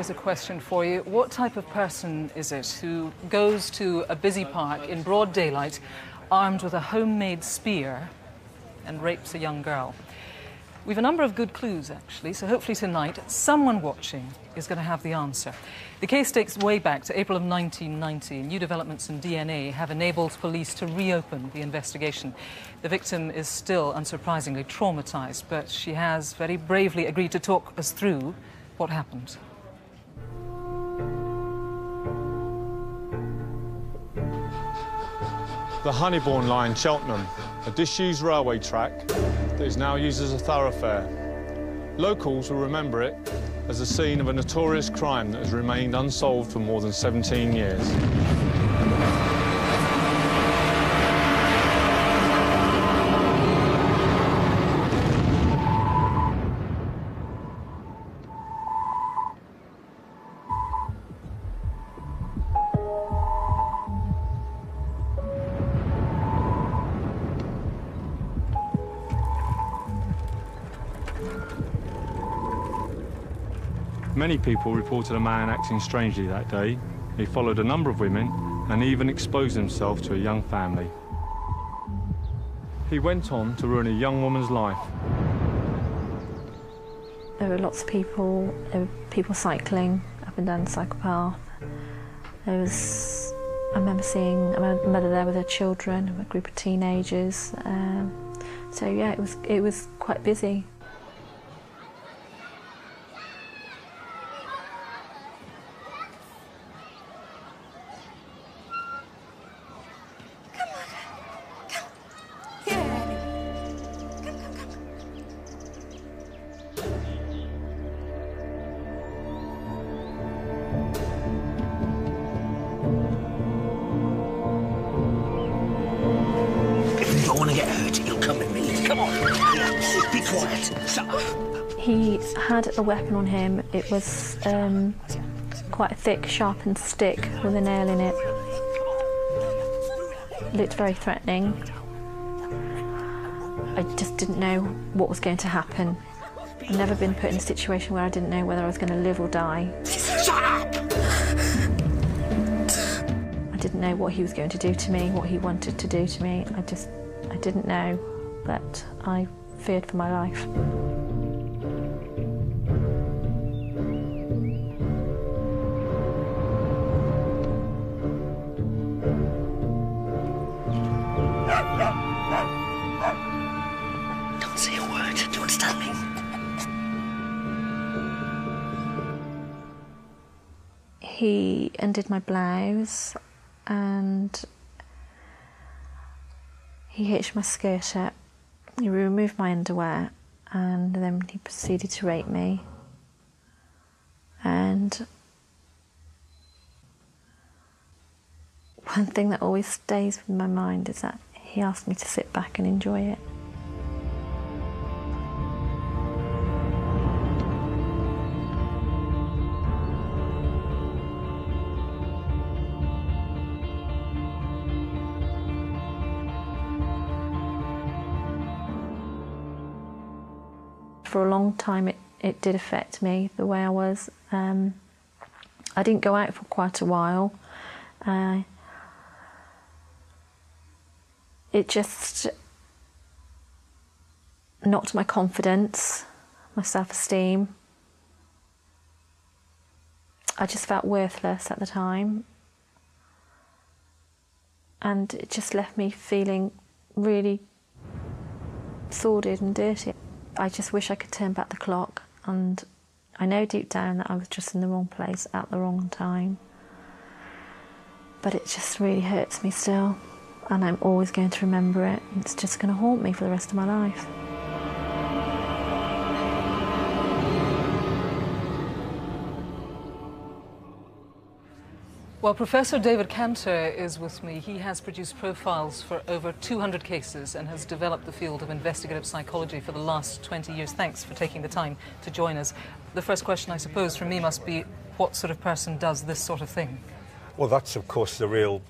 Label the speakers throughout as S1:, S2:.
S1: has a question for you. What type of person is it who goes to a busy park in broad daylight, armed with a homemade spear, and rapes a young girl? We've a number of good clues, actually, so hopefully tonight someone watching is going to have the answer. The case dates way back to April of 1990. New developments in DNA have enabled police to reopen the investigation. The victim is still, unsurprisingly, traumatised, but she has very bravely agreed to talk us through what happened.
S2: The Honeybourne line, Cheltenham, a disused railway track that is now used as a thoroughfare. Locals will remember it as the scene of a notorious crime that has remained unsolved for more than 17 years. Many people reported a man acting strangely that day. He followed a number of women and even exposed himself to a young family. He went on to ruin a young woman's life.
S3: There were lots of people. There were people cycling up and down the cycle path. I remember seeing a mother there with her children, a group of teenagers. So yeah, it was quite busy. He had a weapon on him. It was quite a thick, sharpened stick with a nail in it. It looked very threatening. I just didn't know what was going to happen. I've never been put in a situation where I didn't know whether I was going to live or die.
S4: Shut up!
S3: I didn't know what he was going to do to me, what he wanted to do to me. I didn't know, but I feared for my life.
S4: Don't say a word. Do you understand me?
S3: He undid my blouse and he hitched my skirt up. He removed my underwear and then he proceeded to rape me. And one thing that always stays with my mind is that he asked me to sit back and enjoy it. For a long time it did affect me, the way I was. I didn't go out for quite a while. It just knocked my confidence, my self-esteem. I just felt worthless at the time. And it just left me feeling really sordid and dirty. I just wish I could turn back the clock, and I know deep down that I was just in the wrong place at the wrong time. But it just really hurts me still, and I'm always going to remember it. It's just going to haunt me for the rest of my life.
S1: Well, Professor David Cantor is with me. He has produced profiles for over 200 cases and has developed the field of investigative psychology for the last 20 years. Thanks for taking the time to join us. The first question, I suppose, for me must be, what sort of person does this sort of thing?
S5: Well, that's, of course, the real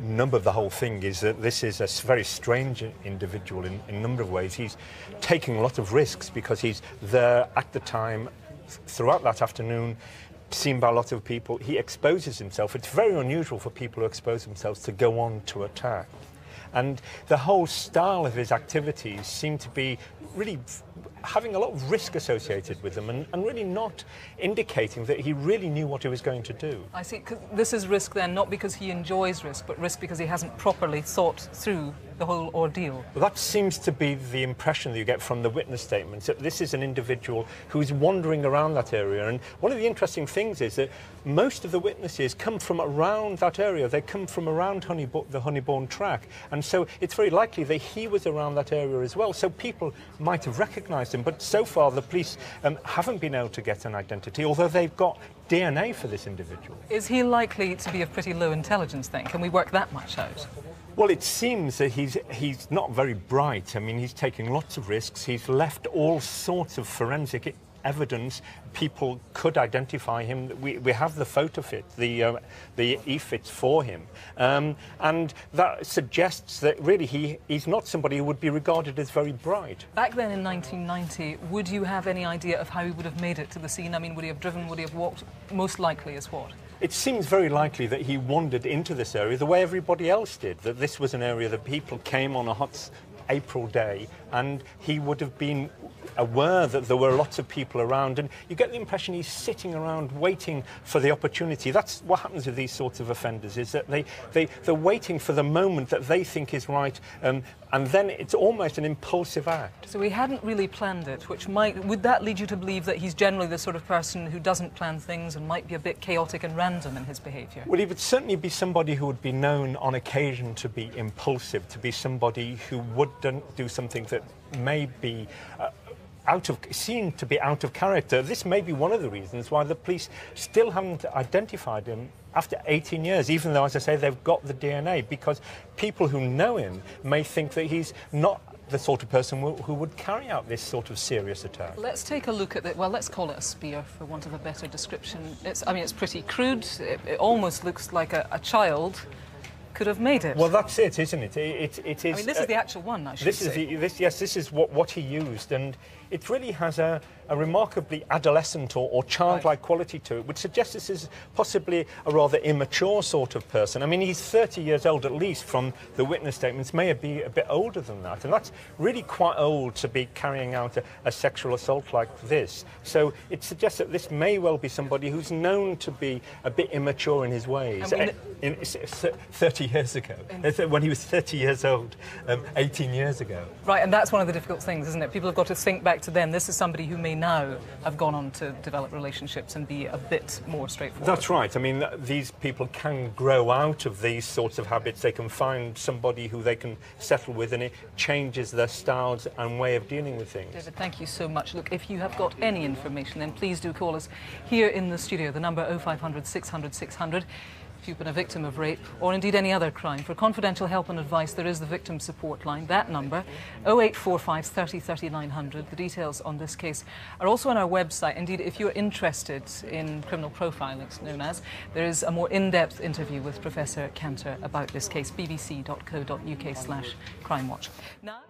S5: number of the whole thing, is that this is a very strange individual in a number of ways. He's taking a lot of risks because he's there at the time, throughout that afternoon, seen by a lot of people. He exposes himself. It's very unusual for people who expose themselves to go on to attack. And the whole style of his activities seem to be really having a lot of risk associated with them and really not indicating that he really knew what he was going to do.
S1: I see. 'Cause this is risk then, not because he enjoys risk, but risk because he hasn't properly thought through the whole ordeal.
S5: Well, that seems to be the impression that you get from the witness statements, that this is an individual who's wandering around that area. And one of the interesting things is that most of the witnesses come from around that area. They come from around the Honeybourne track. And so it's very likely that he was around that area as well. So people might have recognised him. But so far, the police haven't been able to get an identity, although they've got DNA for this individual.
S1: Is he likely to be of pretty low intelligence then? Can we work that much out?
S5: Well, it seems that he's not very bright. I mean, he's taking lots of risks. He's left all sorts of forensic evidence. People could identify him. We have the photo fit, the e-fits for him. And that suggests that really he's not somebody who would be regarded as very bright.
S1: Back then in 1990, would you have any idea of how he would have made it to the scene? I mean, would he have driven, would he have walked? Most likely as what?
S5: It seems very likely that he wandered into this area the way everybody else did, that this was an area that people came on a hot April day, and he would have been aware that there were lots of people around, and you get the impression he's sitting around waiting for the opportunity. That's what happens with these sorts of offenders, is that they're waiting for the moment that they think is right, and then it's almost an impulsive act.
S1: So he hadn't really planned it, would that lead you to believe that he's generally the sort of person who doesn't plan things and might be a bit chaotic and random in his behaviour?
S5: Well, he would certainly be somebody who would be known on occasion to be impulsive, to be somebody who would do something that may be seen to be out of character. This may be one of the reasons why the police still haven't identified him after 18 years, even though, as I say, they've got the DNA, because people who know him may think that he's not the sort of person who would carry out this sort of serious attack.
S1: Let's take a look at it. Well, let's call it a spear, for want of a better description. I mean, it's pretty crude. It almost looks like a child could have made it.
S5: Well, that's it, isn't it? It is.
S1: I mean, this is the actual one, I should say.
S5: This is what he used, and it really has a remarkably adolescent or childlike quality to it, which suggests this is possibly a rather immature sort of person. I mean, he's 30 years old at least from the witness statements, may be a bit older than that, and that's really quite old to be carrying out a sexual assault like this. So it suggests that this may well be somebody who's known to be a bit immature in his ways. 30 years ago, when he was 30 years old, 18 years ago.
S1: Right, and that's one of the difficult things, isn't it? People have got to think back to then. This is somebody who may now have gone on to develop relationships and be a bit more straightforward.
S5: That's right. I mean, these people can grow out of these sorts of habits. They can find somebody who they can settle with, and it changes their styles and way of dealing with things.
S1: David, thank you so much. Look, if you have got any information, then please do call us here in the studio, the number 0500 600 600. If you've been a victim of rape or indeed any other crime, for confidential help and advice, there is the victim support line. That number, 0845 30 3900. The details on this case are also on our website. Indeed, if you're interested in criminal profiling, it's known as, there is a more in-depth interview with Professor Cantor about this case, bbc.co.uk/crimewatch. Now...